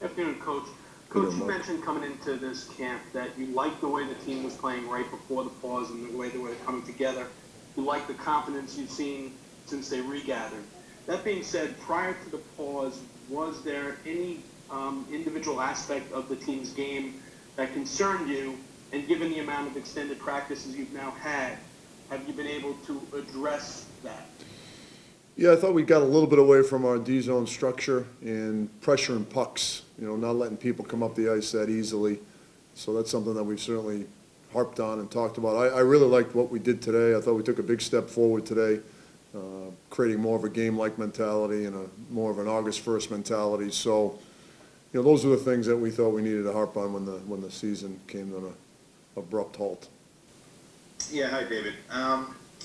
Afternoon, Coach. Coach, you mentioned coming into this camp that you liked the way the team was playing right before the pause and the way they were coming together. You liked the confidence you've seen since they regathered. That being said, prior to the pause, was there any individual aspect of the team's game that concerned you? And given the amount of extended practices you've now had, have you been able to address that? Yeah, I thought we got a little bit away from our D-zone structure and pressure and pucks, not letting people come up the ice that easily. So that's something that we've certainly harped on and talked about. I really liked what we did today. I thought we took a big step forward today, creating more of a game-like mentality and more of an August 1st mentality. So, those are the things that we thought we needed to harp on when the season came to an abrupt halt. Yeah, hi, David.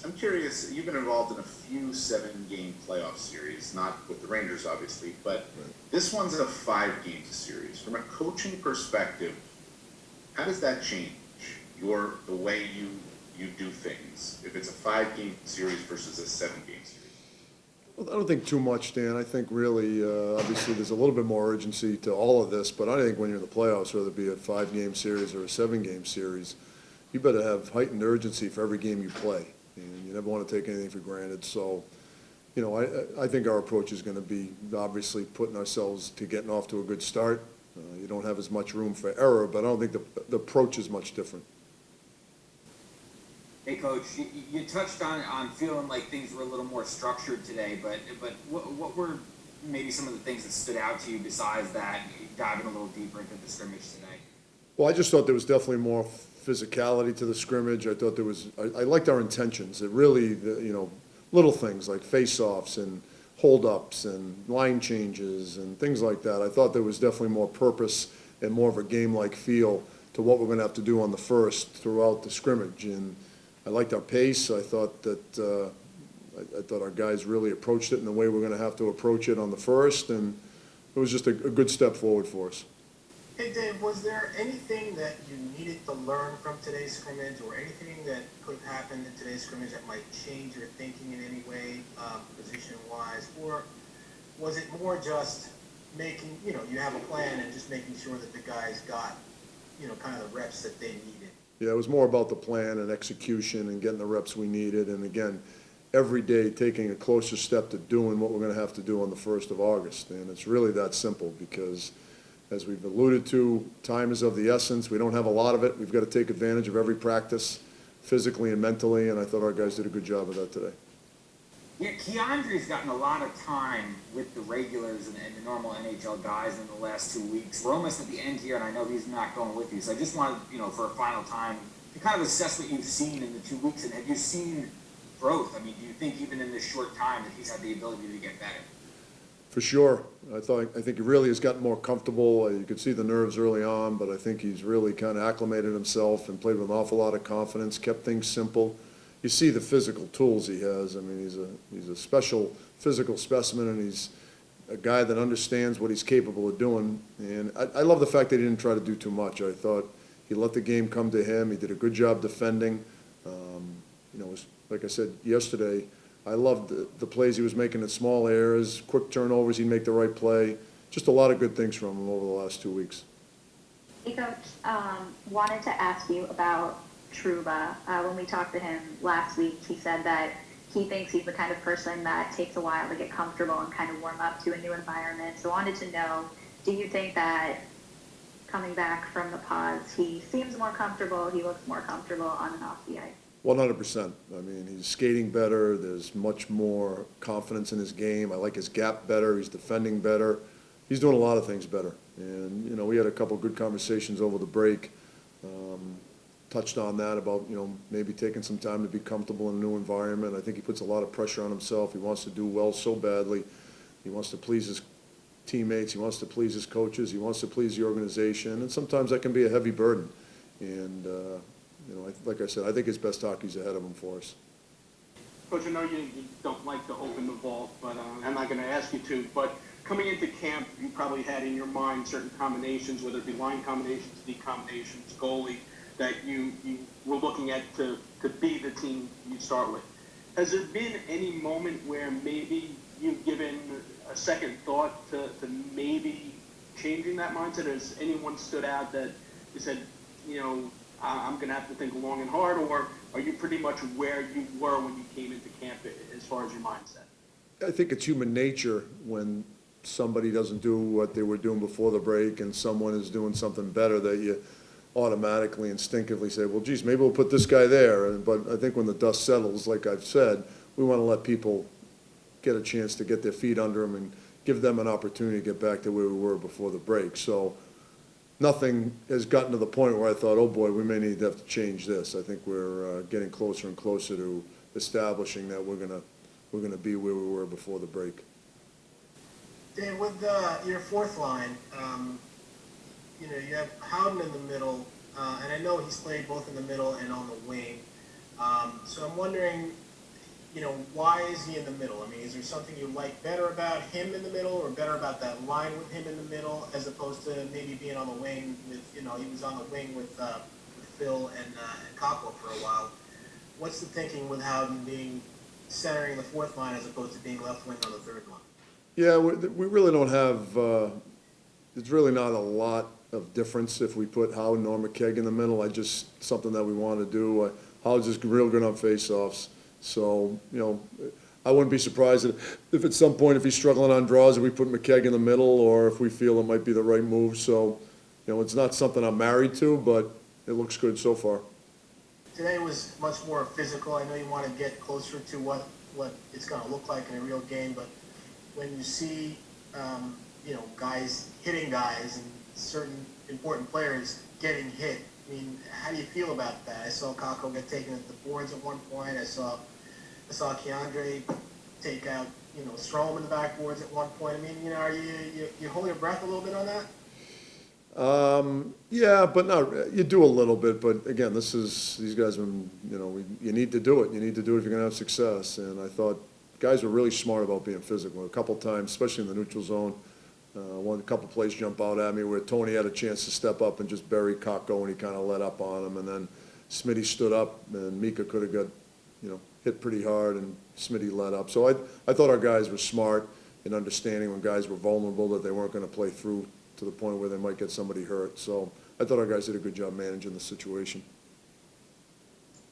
I'm curious, you've been involved in a few 7-game playoff series, not with the Rangers, obviously, but this one's a 5-game series. From a coaching perspective, how does that change the way you do things if it's a 5-game series versus a 7-game series? Well, I don't think too much, Dan. I think really, obviously, there's a little bit more urgency to all of this, but I think when you're in the playoffs, whether it be a 5-game series or a 7-game series, you better have heightened urgency for every game you play. And you never want to take anything for granted. So, I think our approach is going to be obviously putting ourselves to getting off to a good start. You don't have as much room for error, but I don't think the approach is much different. Hey, Coach, you touched on feeling like things were a little more structured today, but what were maybe some of the things that stood out to you besides that, diving a little deeper into the scrimmage today? Well, I just thought there was definitely more physicality to the scrimmage. I thought I liked our intentions. It really, little things like face-offs and hold-ups and line changes and things like that. I thought there was definitely more purpose and more of a game-like feel to what we're going to have to do on the first throughout the scrimmage. And I liked our pace. I thought that I thought our guys really approached it in the way we're going to have to approach it on the first, and it was just a good step forward for us. Hey, Dave, was there anything that you needed to learn from today's scrimmage or anything that could have happened in today's scrimmage that might change your thinking in any way, position-wise? Or was it more just making, you have a plan and just making sure that the guys got, kind of the reps that they needed? Yeah, it was more about the plan and execution and getting the reps we needed. And again, every day taking a closer step to doing what we're going to have to do on the 1st of August. And it's really that simple because, as we've alluded to, time is of the essence. We don't have a lot of it. We've got to take advantage of every practice, physically and mentally, and I thought our guys did a good job of that today. Yeah, Keandre's gotten a lot of time with the regulars and the normal NHL guys in the last 2 weeks. We're almost at the end here, and I know he's not going with you, so I just wanted, for a final time, to kind of assess what you've seen in the 2 weeks, and have you seen growth? I mean, do you think even in this short time that he's had the ability to get better? For sure. I think he really has gotten more comfortable. You could see the nerves early on, but I think he's really kind of acclimated himself and played with an awful lot of confidence, kept things simple. You see the physical tools he has. I mean, he's a special physical specimen, and he's a guy that understands what he's capable of doing. And I love the fact that he didn't try to do too much. I thought he let the game come to him. He did a good job defending. Like I said yesterday, I loved the plays he was making in small errors, quick turnovers, he'd make the right play. Just a lot of good things from him over the last 2 weeks. Hey, Coach, wanted to ask you about Trouba. When we talked to him last week, he said that he thinks he's the kind of person that takes a while to get comfortable and kind of warm up to a new environment. So I wanted to know, do you think that coming back from the pause, he seems more comfortable, he looks more comfortable on and off the ice? 100%. I mean, he's skating better. There's much more confidence in his game. I like his gap better. He's defending better. He's doing a lot of things better. And, we had a couple good conversations over the break, touched on that about, maybe taking some time to be comfortable in a new environment. I think he puts a lot of pressure on himself. He wants to do well so badly. He wants to please his teammates. He wants to please his coaches. He wants to please the organization. And sometimes that can be a heavy burden. And, like I said, I think his best hockey's ahead of him for us. Coach, I know you don't like to open the vault, but I'm not going to ask you to. But coming into camp, you probably had in your mind certain combinations, whether it be line combinations, D combinations, goalie, that you were looking at to be the team you start with. Has there been any moment where maybe you've given a second thought to maybe changing that mindset? Has anyone stood out that you said, I'm going to have to think long and hard, or are you pretty much where you were when you came into camp as far as your mindset? I think it's human nature when somebody doesn't do what they were doing before the break and someone is doing something better, that you automatically, instinctively say, well, geez, maybe we'll put this guy there. But I think when the dust settles, like I've said, we want to let people get a chance to get their feet under them and give them an opportunity to get back to where we were before the break. So nothing has gotten to the point where I thought, oh boy, we may need to have to change this. I think we're getting closer and closer to establishing that we're gonna be where we were before the break. Dan, with your fourth line, you have Howden in the middle, and I know he's played both in the middle and on the wing. So I'm wondering, why is he in the middle? I mean, is there something you like better about him in the middle, or better about that line with him in the middle, as opposed to maybe being on the wing with, he was on the wing with Phil and Cockwell for a while. What's the thinking with Howden being centering the fourth line as opposed to being left wing on the third line? Yeah, we really don't have, there's really not a lot of difference if we put Howden or McKegg in the middle. Something that we want to do. Howden's just real good on face-offs. So, I wouldn't be surprised if at some point, if he's struggling on draws, if we put McKegg in the middle, or if we feel it might be the right move. So, it's not something I'm married to, but it looks good so far. Today was much more physical. I know you want to get closer to what it's going to look like in a real game, but when you see, guys hitting guys and certain important players getting hit, I mean, how do you feel about that? I saw Kako get taken at the boards at one point. I saw Keandre take out, Strom in the backboards at one point. I mean, are you holding your breath a little bit on that? Yeah, but no, you do a little bit, but again, these guys, you need to do it. You need to do it if you're gonna have success. And I thought guys were really smart about being physical. A couple times, especially in the neutral zone, a couple plays jump out at me where Tony had a chance to step up and just bury Kakko, and he kind of let up on him. And then Smitty stood up, and Mika could have got, hit pretty hard, and Smitty let up. So I thought our guys were smart in understanding when guys were vulnerable that they weren't going to play through to the point where they might get somebody hurt. So I thought our guys did a good job managing the situation.